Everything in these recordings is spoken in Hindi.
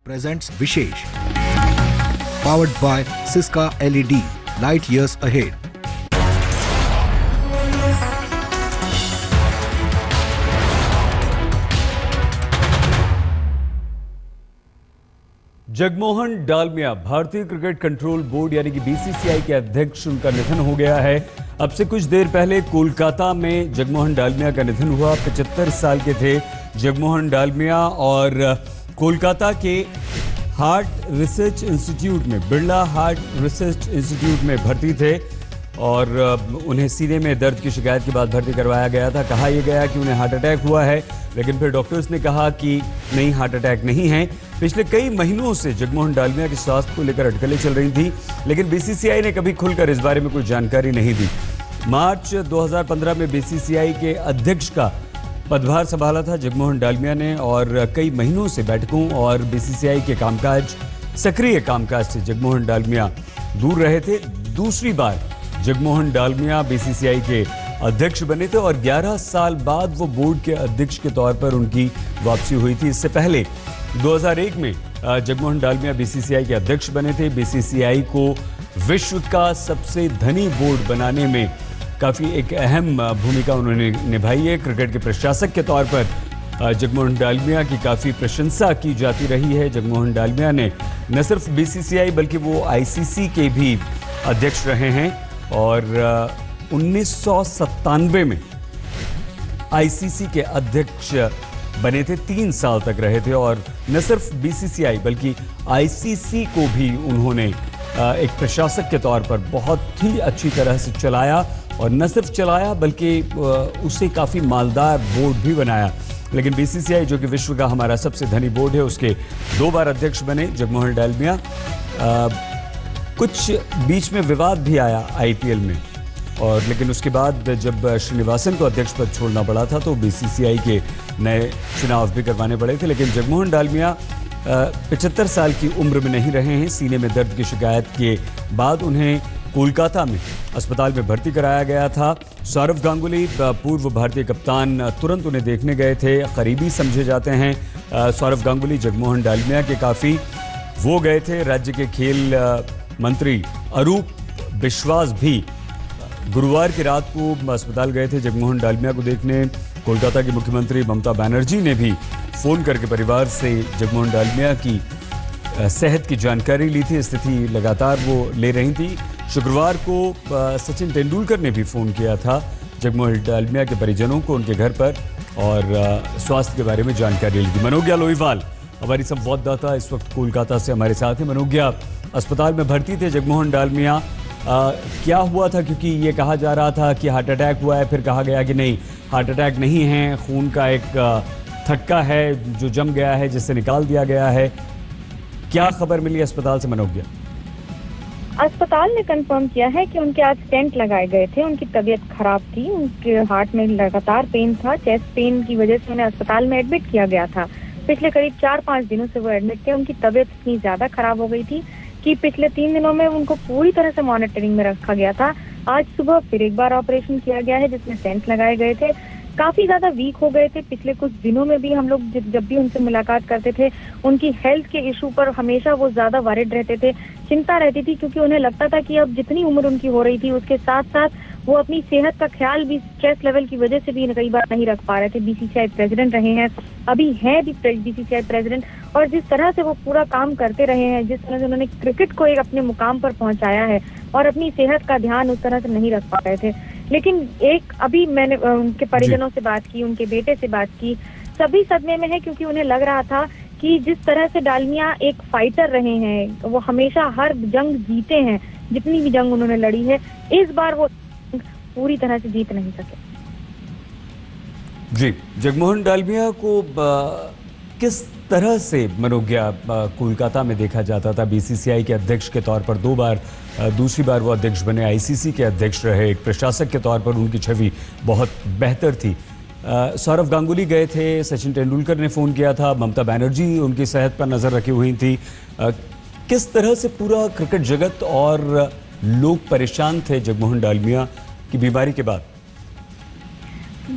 presents Vishesh, powered by Siska LED, light years ahead. Jagmohan Dalmia भारतीय क्रिकेट कंट्रोल बोर्ड यानी कि बीसीसीआई के अध्यक्ष, उनका निधन हो गया है। अब से कुछ देर पहले कोलकाता में जगमोहन डालमिया का निधन हुआ। 75 साल के थे जगमोहन डालमिया और कोलकाता के हार्ट रिसर्च इंस्टीट्यूट में, बिरला हार्ट रिसर्च इंस्टीट्यूट में भर्ती थे और उन्हें सीने में दर्द की शिकायत के बाद भर्ती करवाया गया था। कहा यह गया कि उन्हें हार्ट अटैक हुआ है, लेकिन फिर डॉक्टर्स ने कहा कि नहीं, हार्ट अटैक नहीं है। पिछले कई महीनों से जगमोहन डालमिया के स्वास्थ्य को लेकर अटकलें चल रही थी, लेकिन बीसीसीआई ने कभी खुलकर इस बारे में कोई जानकारी नहीं दी। मार्च 2015 में बीसीसीआई के अध्यक्ष का पदभार संभाला था जगमोहन डालमिया ने और कई महीनों से बैठकों और बीसीसीआई के कामकाज, सक्रिय कामकाज से जगमोहन डालमिया दूर रहे थे। दूसरी बार जगमोहन डालमिया बीसीसीआई के अध्यक्ष बने थे और 11 साल बाद वो बोर्ड के अध्यक्ष के तौर पर उनकी वापसी हुई थी। इससे पहले 2001 में जगमोहन डालमिया बीसीसीआई के अध्यक्ष बने थे। बीसीसीआई को विश्व का सबसे धनी बोर्ड बनाने में काफ़ी एक अहम भूमिका उन्होंने निभाई है। क्रिकेट के प्रशासक के तौर पर जगमोहन डालमिया की काफ़ी प्रशंसा की जाती रही है। जगमोहन डालमिया ने न सिर्फ बीसीसीआई बल्कि वो आईसीसी के भी अध्यक्ष रहे हैं और 1997 में आईसीसी के अध्यक्ष बने थे, 3 साल तक रहे थे और न सिर्फ बीसीसीआई बल्कि आईसीसी को भी उन्होंने एक प्रशासक के तौर पर बहुत ही अच्छी तरह से चलाया और न सिर्फ चलाया बल्कि उसे काफ़ी मालदार बोर्ड भी बनाया। लेकिन बीसीसीआई, जो कि विश्व का हमारा सबसे धनी बोर्ड है, उसके 2 बार अध्यक्ष बने जगमोहन डालमिया। कुछ बीच में विवाद भी आया आईपीएल में और लेकिन उसके बाद जब श्रीनिवासन को अध्यक्ष पद छोड़ना पड़ा था तो बीसीसीआई के नए चुनाव भी करवाने पड़े थे। लेकिन जगमोहन डालमिया 75 साल की उम्र में नहीं रहे हैं। सीने में दर्द की शिकायत के बाद उन्हें कोलकाता में अस्पताल में भर्ती कराया गया था। सौरव गांगुली, पूर्व भारतीय कप्तान, तुरंत उन्हें देखने गए थे। करीबी समझे जाते हैं सौरव गांगुली जगमोहन डालमिया के काफ़ी। वो गए थे। राज्य के खेल मंत्री अरूप विश्वास भी गुरुवार की रात को अस्पताल गए थे जगमोहन डालमिया को देखने। कोलकाता की मुख्यमंत्री ममता बनर्जी ने भी फ़ोन करके परिवार से जगमोहन डालमिया की सेहत की जानकारी ली थी। स्थिति लगातार वो ले रही थी। शुक्रवार को सचिन तेंदुलकर ने भी फ़ोन किया था जगमोहन डालमिया के परिजनों को उनके घर पर और स्वास्थ्य के बारे में जानकारी ली थी। मनोज्ञा लोहीवाल हमारी संवाददाता इस वक्त कोलकाता से हमारे साथ हैं। मनोज्ञा, अस्पताल में भर्ती थे जगमोहन डालमिया, क्या हुआ था? क्योंकि ये कहा जा रहा था कि हार्ट अटैक हुआ है, फिर कहा गया कि नहीं, हार्ट अटैक नहीं है, खून का एक थक्का है जो जम गया है जिससे निकाल दिया गया है। क्या खबर मिली अस्पताल से मनोज्ञा? अस्पताल ने कंफर्म किया है कि उनके आज स्टेंट लगाए गए थे। उनकी तबीयत खराब थी, उनके हार्ट में लगातार पेन था। चेस्ट पेन की वजह से उन्हें अस्पताल में एडमिट किया गया था। पिछले करीब 4-5 दिनों से वो एडमिट थे। उनकी तबीयत इतनी ज्यादा खराब हो गई थी कि पिछले 3 दिनों में उनको पूरी तरह से मॉनिटरिंग में रखा गया था। आज सुबह फिर एक बार ऑपरेशन किया गया है जिसमें स्टेंट लगाए गए थे। काफी ज्यादा वीक हो गए थे। पिछले कुछ दिनों में भी हम लोग जब भी उनसे मुलाकात करते थे, उनकी हेल्थ के इशू पर हमेशा वो ज्यादा वरिड रहते थे, चिंता रहती थी, क्योंकि उन्हें लगता था कि अब जितनी उम्र उनकी हो रही थी उसके साथ साथ वो अपनी सेहत का ख्याल भी स्ट्रेस लेवल की वजह से भी कई बार नहीं रख पा रहे थे। बीसीसीआई प्रेसिडेंट रहे हैं, अभी हैं भी बीसीसीआई प्रेसिडेंट, और जिस तरह से वो पूरा काम करते रहे हैं, जिस तरह से उन्होंने क्रिकेट को एक अपने मुकाम पर पहुंचाया है और अपनी सेहत का ध्यान उस तरह से नहीं रख पा रहे थे। लेकिन अभी मैंने उनके परिजनों से बात की, उनके बेटे से बात की, सभी सदमे में है, क्योंकि उन्हें लग रहा था कि जिस तरह से डालमिया एक फाइटर रहे हैं, वो हमेशा हर जंग जीते हैं, जितनी भी जंग उन्होंने लड़ी है, इस बार वो पूरी तरह से जीत नहीं सके। जी, जगमोहन डालमिया को किस तरह से मनोज्ञा कोलकाता में देखा जाता था? बीसीसीआई के अध्यक्ष के तौर पर 2 बार, दूसरी बार वो अध्यक्ष बने, आईसीसी के अध्यक्ष रहे। एक प्रशासक के तौर पर उनकी छवि बहुत बेहतर थी। सौरव गांगुली गए थे, सचिन तेंदुलकर ने फ़ोन किया था, ममता बनर्जी उनकी सेहत पर नज़र रखी हुई थी। किस तरह से पूरा क्रिकेट जगत और लोग परेशान थे जगमोहन डालमिया की बीमारी के बाद?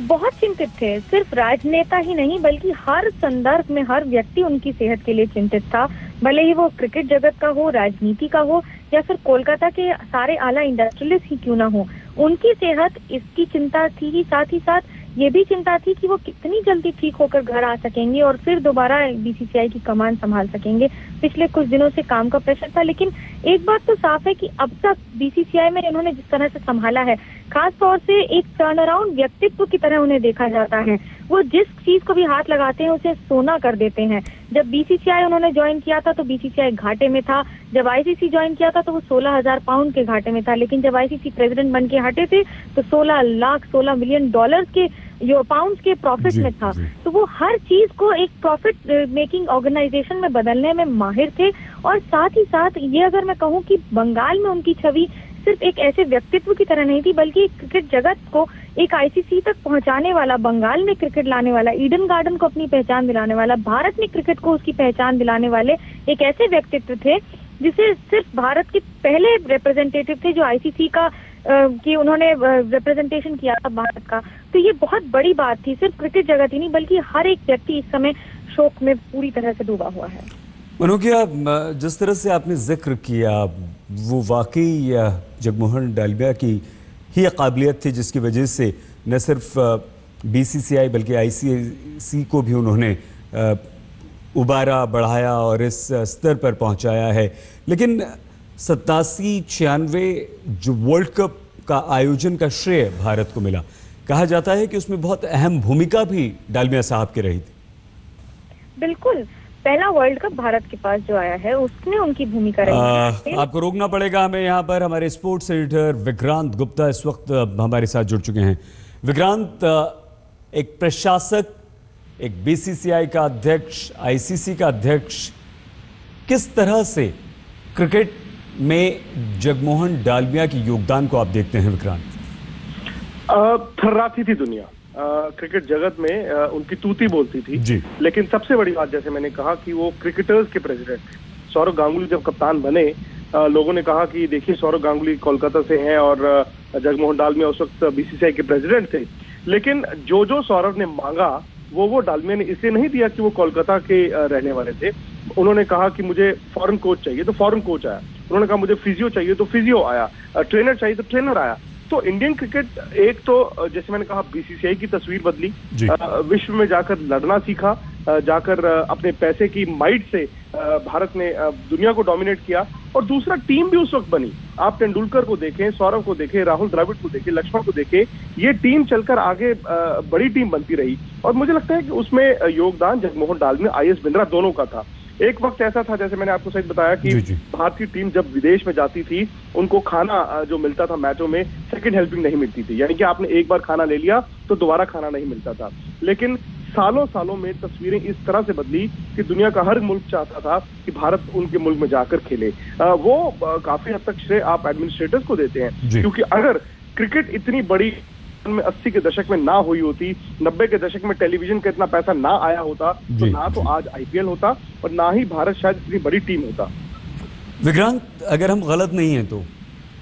बहुत चिंतित थे। सिर्फ राजनेता ही नहीं बल्कि हर संदर्भ में हर व्यक्ति उनकी सेहत के लिए चिंतित था, भले ही वो क्रिकेट जगत का हो, राजनीति का हो या फिर कोलकाता के सारे आला इंडस्ट्रियलिस्ट ही क्यों ना हो, उनकी सेहत इसकी चिंता थी ही। साथ ही साथ ये भी चिंता थी कि वो कितनी जल्दी ठीक होकर घर आ सकेंगे और फिर दोबारा बीसीसीआई की कमान संभाल सकेंगे। पिछले कुछ दिनों से काम का प्रेशर था, लेकिन एक बात तो साफ है कि अब तक बीसीसीआई में इन्होंने जिस तरह से संभाला है, खास तौर से एक टर्न अराउंड व्यक्तित्व की तरह उन्हें देखा जाता है। वो जिस चीज को भी हाथ लगाते हैं उसे सोना कर देते हैं। जब बीसीसीआई उन्होंने ज्वाइन किया था तो बीसीसीआई घाटे में था, जब आईसीसी ज्वाइन किया था तो वो 16,000 पाउंड के घाटे में था, लेकिन जब आईसीसी प्रेसिडेंट बन के हटे थे तो 16 मिलियन डॉलर्स के पाउंड्स के प्रॉफिट में था। तो वो हर चीज को एक प्रॉफिट मेकिंग ऑर्गेनाइजेशन में बदलने में माहिर थे। और साथ ही साथ ये अगर मैं कहूँ कि बंगाल में उनकी छवि सिर्फ एक ऐसे व्यक्तित्व की तरह नहीं थी, बल्कि क्रिकेट जगत को एक आईसीसी तक पहुंचाने वाला, बंगाल में क्रिकेट लाने वाला, ईडन गार्डन को अपनी पहचान दिलाने वाला, भारत में क्रिकेट को उसकी पहचान दिलाने वाले एक ऐसे व्यक्तित्व थे जिसे सिर्फ भारत के पहले रिप्रेजेंटेटिव थे जो आईसीसी का कि उन्होंने रिप्रेजेंटेशन किया था भारत का। तो ये बहुत बड़ी बात थी, सिर्फ क्रिकेट जगत ही नहीं बल्कि हर एक व्यक्ति इस समय शोक में पूरी तरह से डूबा हुआ है। मनोकिया, जिस तरह से आपने जिक्र किया वो वाकई जगमोहन डालमिया की ही काबिलियत थी जिसकी वजह से न सिर्फ बीसीसीआई बल्कि आईसीसी को भी उन्होंने उबारा, बढ़ाया और इस स्तर पर पहुंचाया है। लेकिन 87-96 जो वर्ल्ड कप का आयोजन का श्रेय भारत को मिला, कहा जाता है कि उसमें बहुत अहम भूमिका भी डालमिया साहब की रही थी। बिल्कुल, पहला वर्ल्ड कप भारत के पास जो आया है उसमें उनकी भूमिका रही है। आपको रोकना पड़ेगा हमें यहाँ पर। हमारे स्पोर्ट्स एडिटर विक्रांत गुप्ता इस वक्त हमारे साथ जुड़ चुके हैं। विक्रांत, एक प्रशासक, एक बीसीसीआई का अध्यक्ष, आईसीसी का अध्यक्ष, किस तरह से क्रिकेट में जगमोहन डालमिया के योगदान को आप देखते हैं विक्रांत? थर्राती थी दुनिया, क्रिकेट जगत में उनकी तूती बोलती थी जी। लेकिन सबसे बड़ी बात, जैसे मैंने कहा कि वो क्रिकेटर्स के प्रेसिडेंट, सौरव गांगुली जब कप्तान बने, लोगों ने कहा कि देखिए सौरव गांगुली कोलकाता से हैं और जगमोहन डालमिया उस वक्त बीसीसीआई के प्रेसिडेंट थे। लेकिन जो सौरव ने मांगा वो डालमिया ने इसलिए नहीं दिया कि वो कोलकाता के रहने वाले थे। उन्होंने कहा कि मुझे फॉरेन कोच चाहिए तो फॉरेन कोच आया, उन्होंने कहा मुझे फिजियो चाहिए तो फिजियो आया, ट्रेनर चाहिए तो ट्रेनर आया। तो इंडियन क्रिकेट एक तो जैसे मैंने कहा बीसीसीआई की तस्वीर बदली, विश्व में जाकर लड़ना सीखा, जाकर अपने पैसे की माइट से भारत ने दुनिया को डोमिनेट किया। और दूसरा, टीम भी उस वक्त बनी। आप तेंदुलकर को देखें, सौरव को देखें, राहुल द्रविड़ को देखें, लक्ष्मण को देखें, ये टीम चलकर आगे बड़ी टीम बनती रही। और मुझे लगता है कि उसमें योगदान जगमोहन डालमिया, आईएस बिंद्रा दोनों का था। एक वक्त ऐसा था, जैसे मैंने आपको सही बताया, कि भारतीय टीम जब विदेश में जाती थी उनको खाना जो मिलता था मैचों में, सेकंड हेल्पिंग नहीं मिलती थी, यानी कि आपने एक बार खाना ले लिया तो दोबारा खाना नहीं मिलता था। लेकिन सालों में तस्वीरें इस तरह से बदली कि दुनिया का हर मुल्क चाहता था कि भारत उनके मुल्क में जाकर खेले। वो काफी हद तक श्रेय आप एडमिनिस्ट्रेटर्स को देते हैं, क्योंकि अगर क्रिकेट इतनी बड़ी में 80 के दशक में ना हुई होती, 90 के दशक में टेलीविजन का इतना पैसा ना आया होता, तो ना तो आज आईपीएल होता और ना ही भारत शायद इतनी बड़ी टीम होता। विक्रांत, अगर हम गलत नहीं हैं तो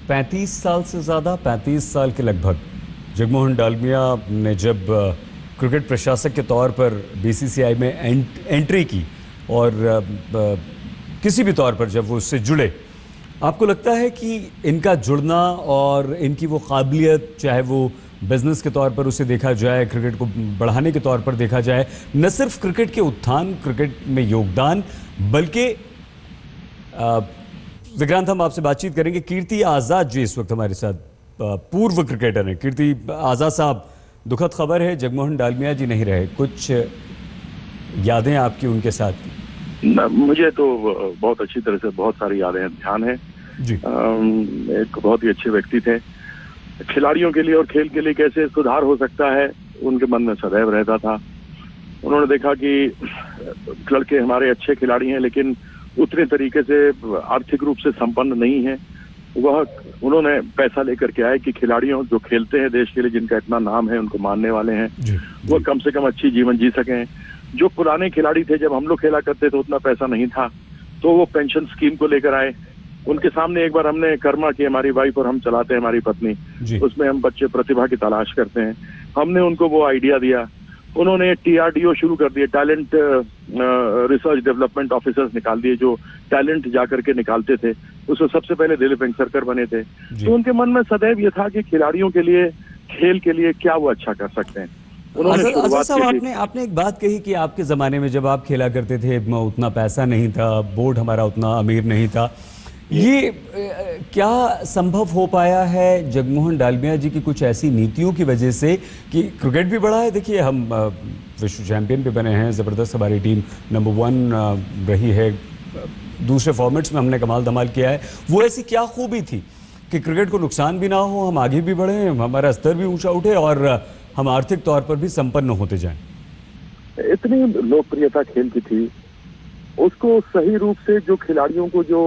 35 साल से ज्यादा, 35 साल के लगभग, जगमोहन डालमिया ने जब क्रिकेट प्रशासक के तौर पर बीसीसीआई में एंट्री की और किसी भी तौर पर जब वो उससे जुड़े, आपको लगता है कि इनका जुड़ना और इनकी वो काबिलियत, चाहे वो बिजनेस के तौर पर उसे देखा जाए, क्रिकेट को बढ़ाने के तौर पर देखा जाए, न सिर्फ क्रिकेट के उत्थान, क्रिकेट में योगदान, बल्कि विक्रांत, हम आपसे बातचीत करेंगे कीर्ति आज़ाद जी इस वक्त हमारे साथ, पूर्व क्रिकेटर हैं। कीर्ति आज़ाद साहब, दुखद खबर है, जगमोहन डालमिया जी नहीं रहे, कुछ यादें आपकी उनके साथ? मुझे तो बहुत अच्छी तरह से बहुत सारी यादें ध्यान है जी। एक बहुत ही अच्छे व्यक्ति थे। खिलाड़ियों के लिए और खेल के लिए कैसे सुधार हो सकता है उनके मन में सदैव रहता था। उन्होंने देखा कि लड़के हमारे अच्छे खिलाड़ी हैं लेकिन उतने तरीके से आर्थिक रूप से संपन्न नहीं है। वह उन्होंने पैसा लेकर के आए कि खिलाड़ियों जो खेलते हैं देश के लिए, जिनका इतना नाम है, उनको मानने वाले हैं, वो कम से कम अच्छी जीवन जी सकें। जो पुराने खिलाड़ी थे, जब हम लोग खेला करते थे उतना पैसा नहीं था, तो वो पेंशन स्कीम को लेकर आए। उनके सामने एक बार हमने कर्मा की, हमारी वाइफ और हम चलाते हैं, हमारी पत्नी, उसमें हम बच्चे प्रतिभा की तलाश करते हैं। हमने उनको वो आइडिया दिया, उन्होंने TRDO शुरू कर दिए, टैलेंट रिसर्च डेवलपमेंट ऑफिसर्स निकाल दिए जो टैलेंट जाकर के निकालते थे। उसमें सबसे पहले दिलीप वेंगसरकर बने थे। तो उनके मन में सदैव ये था कि खिलाड़ियों के लिए, खेल के लिए क्या वो अच्छा कर सकते हैं। अजहर साहब, आपने एक बात कही कि आपके जमाने में जब आप खेला करते थे उतना पैसा नहीं था, बोर्ड हमारा उतना अमीर नहीं था। ये क्या संभव हो पाया है जगमोहन डालमिया जी की कुछ ऐसी नीतियों की वजह से कि क्रिकेट भी बढ़ा है? देखिए, हम विश्व चैंपियन भी बने हैं, ज़बरदस्त हमारी टीम नंबर 1 रही है, दूसरे फॉर्मेट्स में हमने कमाल धमाल किया है। वो ऐसी क्या खूबी थी कि क्रिकेट को नुकसान भी ना हो, हम आगे भी बढ़ें, हमारा स्तर भी ऊंचा उठे और हम आर्थिक तौर पर भी संपन्न होते जाएं? इतनी लोकप्रियता खेल की थी, उसको सही रूप से जो खिलाड़ियों को जो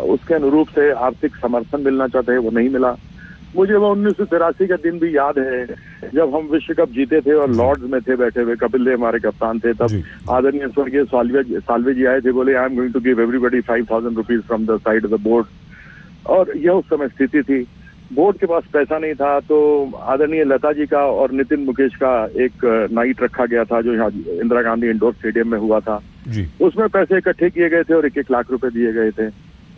उसके अनुरूप से आर्थिक समर्थन मिलना चाहते हैं वो नहीं मिला। मुझे वो 1983 का दिन भी याद है जब हम विश्व कप जीते थे और लॉर्ड्स में थे बैठे हुए, कपिल देव हमारे कप्तान थे। तब आदरणीय स्वर्गीय साल्वे जी आए थे, बोले I am going to give everybody 5000 rupees from the side of the board. और यह उस समय स्थिति थी, बोर्ड के पास पैसा नहीं था। तो आदरणीय लता जी का और नितिन मुकेश का एक नाइट रखा गया था जो यहाँ इंदिरा गांधी इंडोर स्टेडियम में हुआ था जी। उसमें पैसे इकट्ठे किए गए थे और 1-1 लाख रुपए दिए गए थे।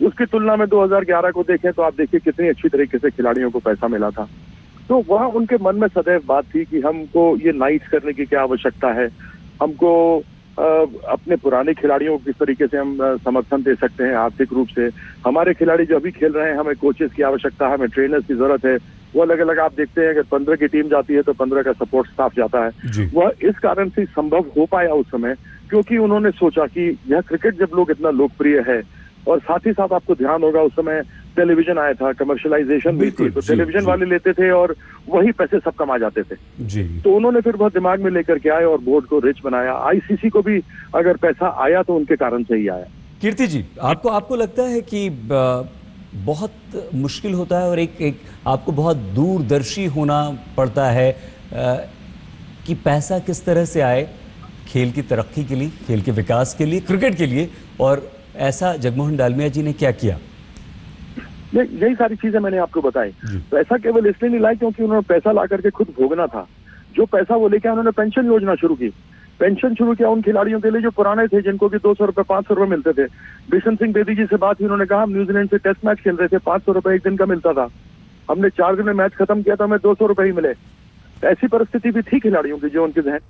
उसकी तुलना में 2011 को देखें तो आप देखिए कितनी अच्छी तरीके से खिलाड़ियों को पैसा मिला था। तो वह उनके मन में सदैव बात थी कि हमको ये नाइट्स करने की क्या आवश्यकता है, हमको अपने पुराने खिलाड़ियों को किस तरीके से हम समर्थन दे सकते हैं आर्थिक रूप से। हमारे खिलाड़ी जो अभी खेल रहे हैं, हमें कोचेस की आवश्यकता है, हमें ट्रेनर्स की जरूरत है। वो अलग अलग आप देखते हैं, अगर 15 की टीम जाती है तो 15 का सपोर्ट स्टाफ जाता है। वह इस कारण से संभव हो पाया उस समय, क्योंकि उन्होंने सोचा कि यह क्रिकेट जब लोग इतना लोकप्रिय है, और साथ ही साथ आपको ध्यान होगा उस समय टेलीविजन आया था, कमर्शियलाइजेशन भी थी, तो टेलीविजन वाले लेते थे और वही पैसे सब कमा जाते थे जी। तो उन्होंने फिर बहुत दिमाग में लेकर के आए और बोर्ड को रिच बनाया। ICC को भी अगर पैसा आया तो उनके कारण से ही आया। कीर्ति जी, आपको लगता है कि बहुत मुश्किल होता है और एक आपको बहुत दूरदर्शी होना पड़ता है कि पैसा किस तरह से आए खेल की तरक्की के लिए, खेल के विकास के लिए, क्रिकेट के लिए, और ऐसा जगमोहन डालमिया जी ने क्या किया? यही सारी चीजें मैंने आपको बताई। पैसा केवल इसलिए नहीं लाए क्योंकि उन्होंने पैसा ला करके खुद भोगना था। जो पैसा वो लेके उन्होंने पेंशन योजना शुरू की, पेंशन शुरू किया उन खिलाड़ियों के लिए जो पुराने थे, जिनको कि 200 रुपए 500 रुपए मिलते थे। बिशन सिंह बेदी जी से बात हुई, उन्होंने कहा हम न्यूजीलैंड से टेस्ट मैच खेल रहे थे, 500 रुपए एक दिन का मिलता था, हमने 4 दिन में मैच खत्म किया था, हमें 200 रुपए ही मिले। ऐसी परिस्थिति भी थी खिलाड़ियों की जो उनके जहन।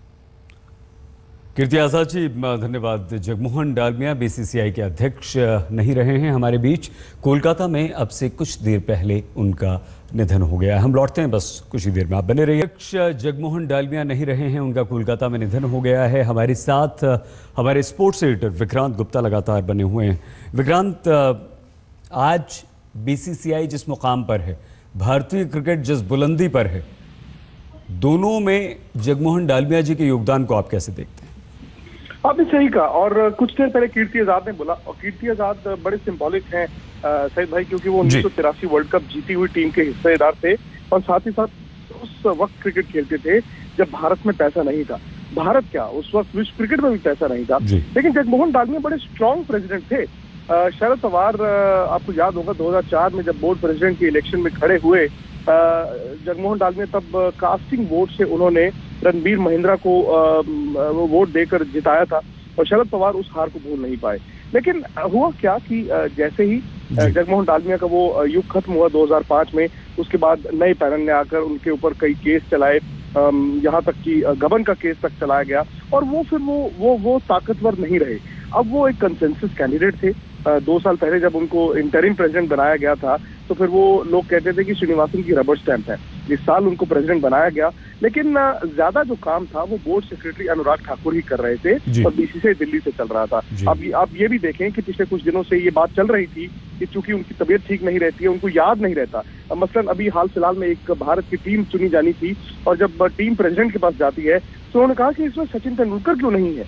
कीर्ति आजाद जी, धन्यवाद। जगमोहन डालमिया BCCI के अध्यक्ष नहीं रहे हैं हमारे बीच। कोलकाता में अब से कुछ देर पहले उनका निधन हो गया। हम लौटते हैं बस कुछ ही देर में, आप बने रहिए। अध्यक्ष जगमोहन डालमिया नहीं रहे हैं, उनका कोलकाता में निधन हो गया है। हमारे साथ हमारे स्पोर्ट्स एडिटर विक्रांत गुप्ता लगातार बने हुए हैं। विक्रांत, आज BCCI जिस मुकाम पर है, भारतीय क्रिकेट जिस बुलंदी पर है, दोनों में जगमोहन डालमिया जी के योगदान को आप कैसे देखते हैं? आपने सही कहा, और कुछ देर पहले कीर्ति आजाद ने बोला, और कीर्ति आजाद बड़े सिंबॉलिक हैं सईद भाई, क्योंकि वो 1983 वर्ल्ड कप जीती हुई टीम के हिस्सेदार थे, और साथ ही साथ उस वक्त क्रिकेट खेलते थे जब भारत में पैसा नहीं था। भारत क्या, उस वक्त विश्व क्रिकेट में भी पैसा नहीं था। लेकिन जगमोहन डालमिया बड़े स्ट्रॉन्ग प्रेसिडेंट थे। शरद पवार, आपको याद होगा 2004 में जब बोर्ड प्रेसिडेंट के इलेक्शन में खड़े हुए, जगमोहन डालमिया तब कास्टिंग वोट से उन्होंने रणबीर महिंद्रा को वो वोट देकर जिताया था, और शरद पवार उस हार को भूल नहीं पाए। लेकिन हुआ क्या कि जैसे ही जगमोहन डालमिया का वो युग खत्म हुआ 2005 में, उसके बाद नए पैनल ने आकर उनके ऊपर कई केस चलाए, यहाँ तक कि गबन का केस तक चलाया गया, और वो फिर वो ताकतवर नहीं रहे। अब वो एक कंसेंसस कैंडिडेट थे। 2 साल पहले जब उनको इंटरिम प्रेसिडेंट बनाया गया था तो फिर वो लोग कहते थे कि श्रीनिवासन की रबर स्टैंप है। इस साल उनको प्रेसिडेंट बनाया गया, लेकिन ज्यादा जो काम था वो बोर्ड सेक्रेटरी अनुराग ठाकुर ही कर रहे थे, और BCCI दिल्ली से चल रहा था। अब आप ये भी देखें कि पिछले कुछ दिनों से ये बात चल रही थी कि चूंकि उनकी तबीयत ठीक नहीं रहती है, उनको याद नहीं रहता। मसलन अभी हाल फिलहाल में एक भारत की टीम चुनी जानी थी, और जब टीम प्रेसिडेंट के पास जाती है तो उन्होंने कहा कि इसमें सचिन तेंदुलकर क्यों नहीं है।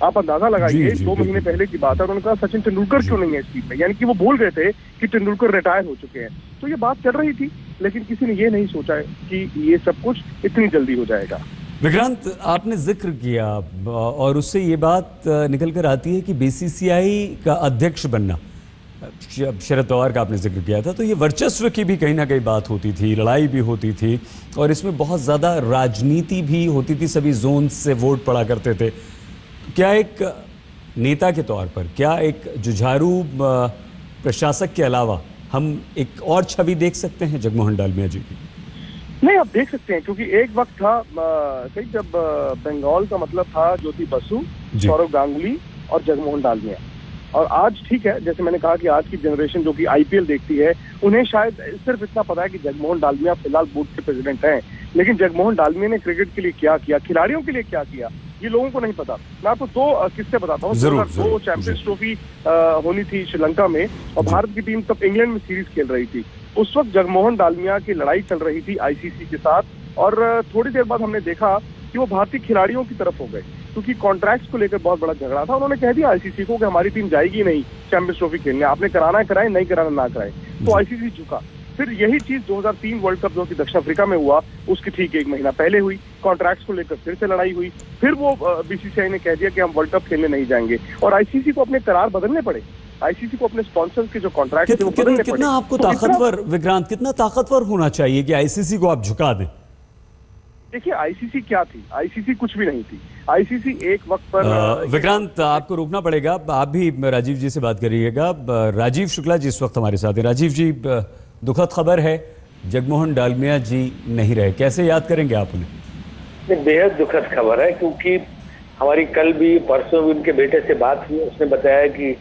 आप अंदाजा लगाइए, 2 महीने पहले की बात है, उन्होंने कहा सचिन तेंदुलकर क्यों नहीं है इस टीम में, यानी कि वो भूल गए थे कि तेंदुलकर रिटायर हो चुके हैं। तो ये बात चल रही थी, लेकिन किसी ने ये नहीं सोचा है कि ये सब कुछ इतनी जल्दी हो जाएगा। विक्रांत, आपने जिक्र किया और उससे ये बात निकल कर आती है कि BCCI का अध्यक्ष बनना शरद पवार का आपने जिक्र किया था, तो ये वर्चस्व की भी कहीं ना कहीं बात होती थी, लड़ाई भी होती थी और इसमें बहुत ज़्यादा राजनीति भी होती थी, सभी जोन से वोट पड़ा करते थे। क्या एक नेता के तौर पर, क्या एक जुझारू प्रशासक के अलावा हम एक और छवि देख सकते हैं जगमोहन डालमिया जी की? नहीं, आप देख सकते हैं, क्योंकि एक वक्त था सही जब बंगाल का मतलब था ज्योति बसु, सौरव गांगुली और जगमोहन डालमिया। और आज ठीक है, जैसे मैंने कहा कि आज की जनरेशन जो कि आईपीएल देखती है, उन्हें शायद सिर्फ इतना पता है कि जगमोहन डालमिया फिलहाल बोर्ड के प्रेसिडेंट हैं, लेकिन जगमोहन डालमिया ने क्रिकेट के लिए क्या किया, खिलाड़ियों के लिए क्या किया, ये लोगों को नहीं पता। मैं आपको दो किस्से बताता हूँ। 2002 चैंपियंस ट्रॉफी होनी थी श्रीलंका में और भारत की टीम तब इंग्लैंड में सीरीज खेल रही थी। उस वक्त जगमोहन डालमिया की लड़ाई चल रही थी आईसीसी के साथ, और थोड़ी देर बाद हमने देखा कि वो भारतीय खिलाड़ियों की तरफ हो गए, क्योंकि कॉन्ट्रैक्ट्स को लेकर बहुत बड़ा झगड़ा था। उन्होंने कह दिया आईसीसी को कि हमारी टीम जाएगी नहीं चैंपियंस ट्रॉफी खेलने, आपने कराना है कराए, नहीं कराना ना कराए। तो आईसीसी झुका। फिर यही चीज 2003 वर्ल्ड कप जो कि दक्षिण अफ्रीका में हुआ, उसकी ठीक एक महीना पहले हुई, कॉन्ट्रैक्ट्स को लेकर फिर से लड़ाई हुई। फिर वो बीसीसीआई ने कह दिया कि हम वर्ल्ड कप खेलने नहीं जाएंगे, और आईसीसी को अपने करार बदलने पड़े, आईसीसी को अपने स्पॉन्सर्स के जो कॉन्ट्रैक्ट थे वो बदलने पड़े। कितना आपको ताकतवर, विक्रांत, कितना ताकतवर होना चाहिए कि आईसीसी को आप झुका दें? देखिए, आईसीसी क्या थी? आईसीसी कुछ भी नहीं थी। आईसीसी एक वक्त पर विक्रांत, आपको रोकना पड़ेगा, आप भी राजीव जी से बात करिएगा। राजीव शुक्ला जी इस वक्त हमारे साथ हैं। राजीव जी, दुखद खबर है, जगमोहन डालमिया जी नहीं रहे, कैसे याद करेंगे आप उन्हें? बेहद दुखद खबर है, क्योंकि हमारी कल भी परसों भी उनके बेटे से बात हुई। उसने बताया कि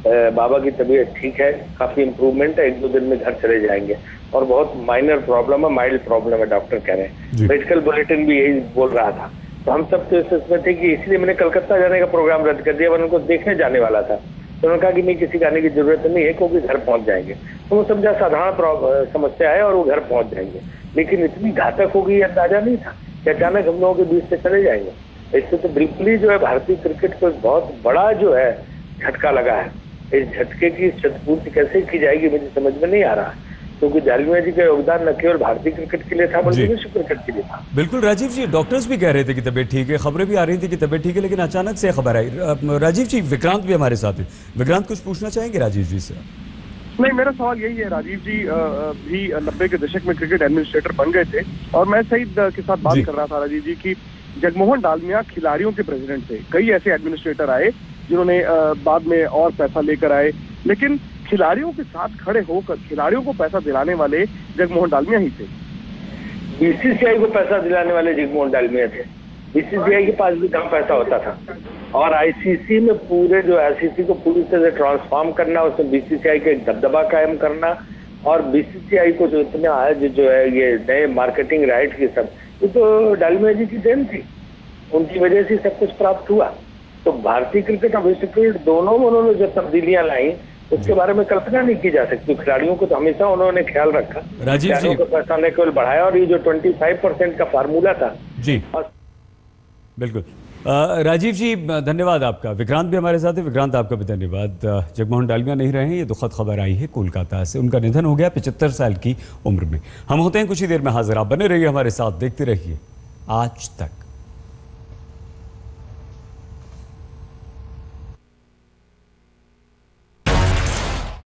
बाबा की तबीयत ठीक है, काफी इम्प्रूवमेंट है, 1-2 दिन में घर चले जाएंगे, और बहुत माइनर प्रॉब्लम है, माइल्ड प्रॉब्लम है, डॉक्टर कह रहे हैं। मेडिकल बुलेटिन भी यही बोल रहा था। तो हम सब तो इसमें थे कि इसलिए मैंने कलकत्ता जाने का प्रोग्राम रद्द कर दिया, वरना उनको देखने जाने वाला था। तो उन्होंने कहा कि नहीं, किसी आने की जरूरत नहीं है, क्योंकि घर पहुंच जाएंगे। तो वो समझा साधारण समस्या है और वो घर पहुंच जाएंगे, लेकिन इतनी घातक होगी अंदाजा नहीं था कि अचानक हम लोगों के बीच से चले जाएंगे। इससे तो बिल्कुल ही जो है भारतीय क्रिकेट को बहुत बड़ा जो है झटका लगा है। इस झटके की क्षतिपूर्ति कैसे की जाएगी मुझे समझ में नहीं आ रहा, क्योंकि डालमिया जी का योगदान न केवल भारतीय क्रिकेट के लिए था बल्कि विश्व क्रिकेट के लिए था। बिल्कुल राजीव जी, डॉक्टर्स भी कह रहे थे कि तबीयत ठीक है, खबरें भी आ रही थी कि तबीयत ठीक है, लेकिन अचानक से खबर आई। राजीव जी, विक्रांत भी हमारे साथ है। विक्रांत, कुछ पूछना चाहेंगे राजीव जी से? नहीं, मेरा सवाल यही है, राजीव जी भी 90 के दशक में क्रिकेट एडमिनिस्ट्रेटर बन गए थे, और मैं सईद के साथ बात कर रहा था राजीव जी की जगमोहन डालमिया खिलाड़ियों के प्रेसिडेंट थे। कई ऐसे एडमिनिस्ट्रेटर आए जिन्होंने बाद में और पैसा लेकर आए, लेकिन खिलाड़ियों के साथ खड़े होकर खिलाड़ियों को पैसा दिलाने वाले जगमोहन डालमिया ही थे। बीसीसीआई को पैसा दिलाने वाले जगमोहन डालमिया थे। बीसीसीआई के पास भी कम पैसा होता था, और आईसीसी में पूरे जो आईसीसी को पूरी तरह से ट्रांसफॉर्म करना, उसमें बीसीसीआई का एक दबदबा कायम करना, और बीसीसीआई को जो इतना आज जो है ये नए मार्केटिंग राइट के सब, ये तो डालमिया जी की देन थी, उनकी वजह से सब कुछ प्राप्त हुआ। तो भारतीय क्रिकेट और विश्व क्रिकेट दोनों में उन्होंने जो तब्दीलियां लाई उसके बारे में कल्पना नहीं की जा सकती। खिलाड़ियों को तो हमेशा उन्होंने ख्याल रखा, राजीव जी को पैसा न केवल बढ़ाया, और ये जो 25% का फार्मूला था जी, बिल्कुल। राजीव जी, धन्यवाद आपका। विक्रांत भी हमारे साथ है। विक्रांत, आपका भी धन्यवाद। जगमोहन डालमिया नहीं रहे हैं, ये दुखद खबर आई है कोलकाता से, उनका निधन हो गया 75 साल की उम्र में। हम होते हैं कुछ ही देर में हाजिर, आप बने रहिए हमारे साथ, देखते रहिए आज तक।